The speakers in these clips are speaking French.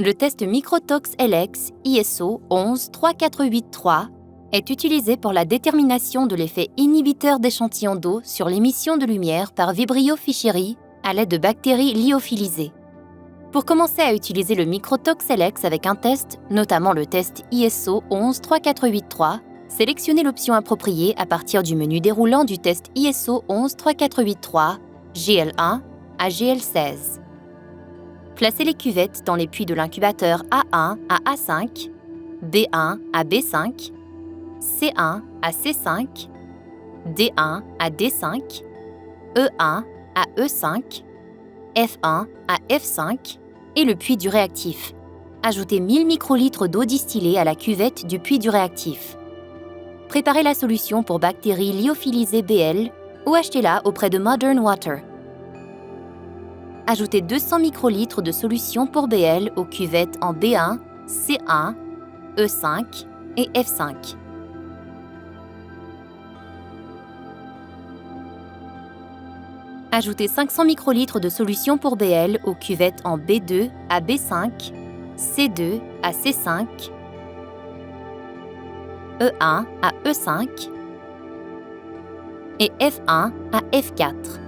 Le test Microtox LX ISO 113483 est utilisé pour la détermination de l'effet inhibiteur d'échantillons d'eau sur l'émission de lumière par Vibrio fischeri à l'aide de bactéries lyophilisées. Pour commencer à utiliser le Microtox LX avec un test, notamment le test ISO 113483, sélectionnez l'option appropriée à partir du menu déroulant du test ISO 113483 GL1 à GL16. Placez les cuvettes dans les puits de l'incubateur A1 à A5, B1 à B5, C1 à C5, D1 à D5, E1 à E5, F1 à F5 et le puits du réactif. Ajoutez 1000 microlitres d'eau distillée à la cuvette du puits du réactif. Préparez la solution pour bactéries lyophilisées BL ou achetez-la auprès de Modern Water. Ajoutez 200 microlitres de solution pour BL aux cuvettes en B1, C1, E5 et F5. Ajoutez 500 microlitres de solution pour BL aux cuvettes en B2 à B5, C2 à C5, E1 à E5 et F1 à F4.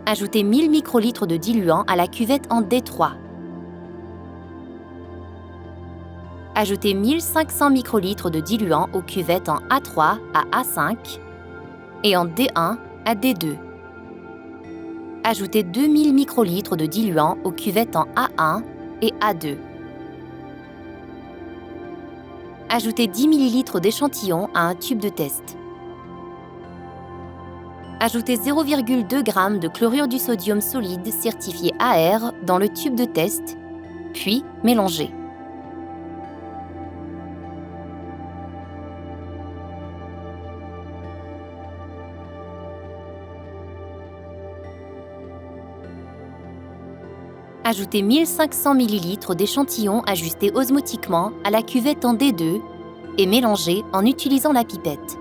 Ajoutez 1000 microlitres de diluant à la cuvette en D3. Ajoutez 1500 microlitres de diluant aux cuvettes en A3 à A5 et en D1 à D2. Ajoutez 2000 microlitres de diluant aux cuvettes en A1 et A2. Ajoutez 10 ml d'échantillon à un tube de test. Ajoutez 0,2 g de chlorure du sodium solide certifié AR dans le tube de test, puis mélangez. Ajoutez 1500 ml d'échantillon ajusté osmotiquement à la cuvette en D2 et mélangez en utilisant la pipette.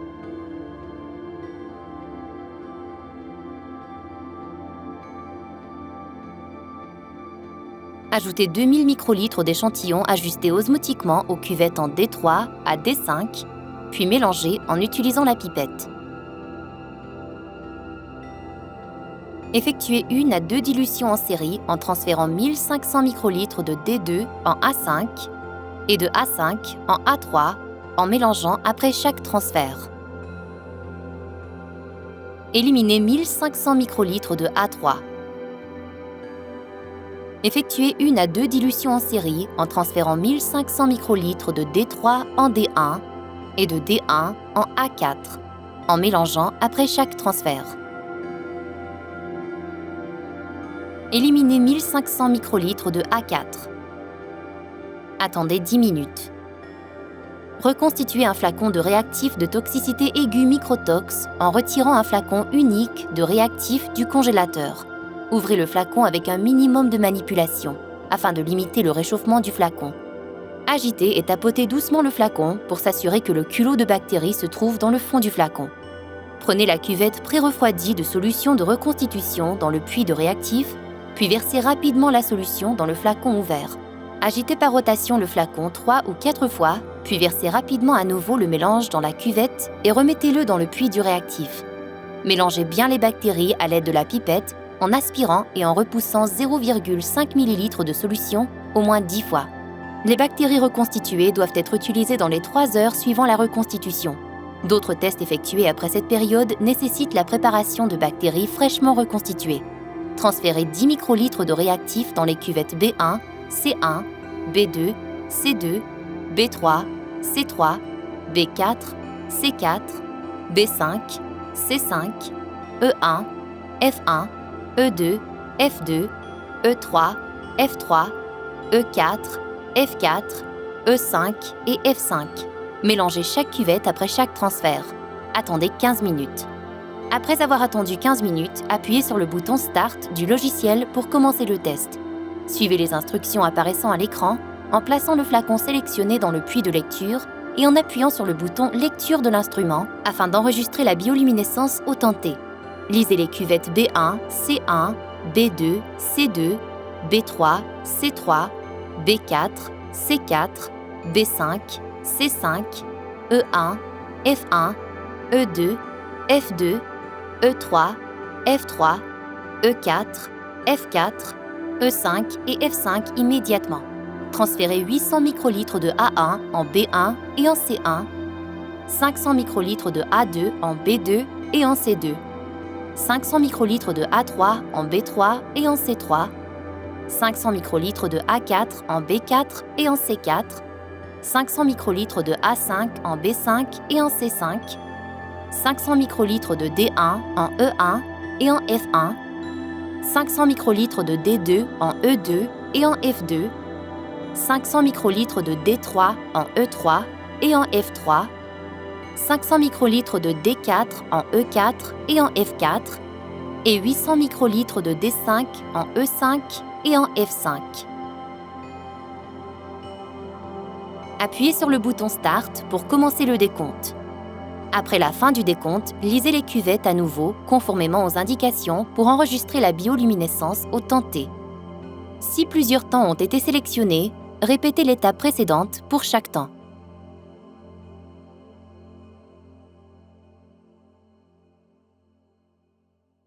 Ajoutez 2000 microlitres d'échantillon ajusté osmotiquement aux cuvettes en D3 à D5, puis mélangez en utilisant la pipette. Effectuez 1 à 2 dilutions en série en transférant 1500 microlitres de D2 en A5 et de A5 en A3 en mélangeant après chaque transfert. Éliminez 1500 microlitres de A3. Effectuez 1 à 2 dilutions en série en transférant 1500 microlitres de D3 en D1 et de D1 en A4 en mélangeant après chaque transfert. Éliminez 1500 microlitres de A4. Attendez 10 minutes. Reconstituez un flacon de réactif de toxicité aiguë Microtox en retirant un flacon unique de réactif du congélateur. Ouvrez le flacon avec un minimum de manipulation, afin de limiter le réchauffement du flacon. Agitez et tapotez doucement le flacon pour s'assurer que le culot de bactéries se trouve dans le fond du flacon. Prenez la cuvette pré-refroidie de solution de reconstitution dans le puits de réactif, puis versez rapidement la solution dans le flacon ouvert. Agitez par rotation le flacon 3 ou 4 fois, puis versez rapidement à nouveau le mélange dans la cuvette et remettez-le dans le puits du réactif. Mélangez bien les bactéries à l'aide de la pipette en aspirant et en repoussant 0,5 ml de solution au moins 10 fois. Les bactéries reconstituées doivent être utilisées dans les 3 heures suivant la reconstitution. D'autres tests effectués après cette période nécessitent la préparation de bactéries fraîchement reconstituées. Transférez 10 microlitres de réactif dans les cuvettes B1, C1, B2, C2, B3, C3, B4, C4, B5, C5, E1, F1, E2, F2, E3, F3, E4, F4, E5 et F5. Mélangez chaque cuvette après chaque transfert. Attendez 15 minutes. Après avoir attendu 15 minutes, appuyez sur le bouton Start du logiciel pour commencer le test. Suivez les instructions apparaissant à l'écran en plaçant le flacon sélectionné dans le puits de lecture et en appuyant sur le bouton Lecture de l'instrument afin d'enregistrer la bioluminescence au tenté. Lisez les cuvettes B1, C1, B2, C2, B3, C3, B4, C4, B5, C5, E1, F1, E2, F2, E3, F3, E4, F4, E5 et F5 immédiatement. Transférez 800 microlitres de A1 en B1 et en C1, 500 microlitres de A2 en B2 et en C2, 500 microlitres de A3 en B3 et en C3, 500 microlitres de A4 en B4 et en C4, 500 microlitres de A5 en B5 et en C5, 500 microlitres de D1 en E1 et en F1, 500 microlitres de D2 en E2 et en F2, 500 microlitres de D3 en E3 et en F3, 500 microlitres de D4 en E4 et en F4 et 800 microlitres de D5 en E5 et en F5. Appuyez sur le bouton Start pour commencer le décompte. Après la fin du décompte, lisez les cuvettes à nouveau conformément aux indications pour enregistrer la bioluminescence au temps T. Si plusieurs temps ont été sélectionnés, répétez l'étape précédente pour chaque temps.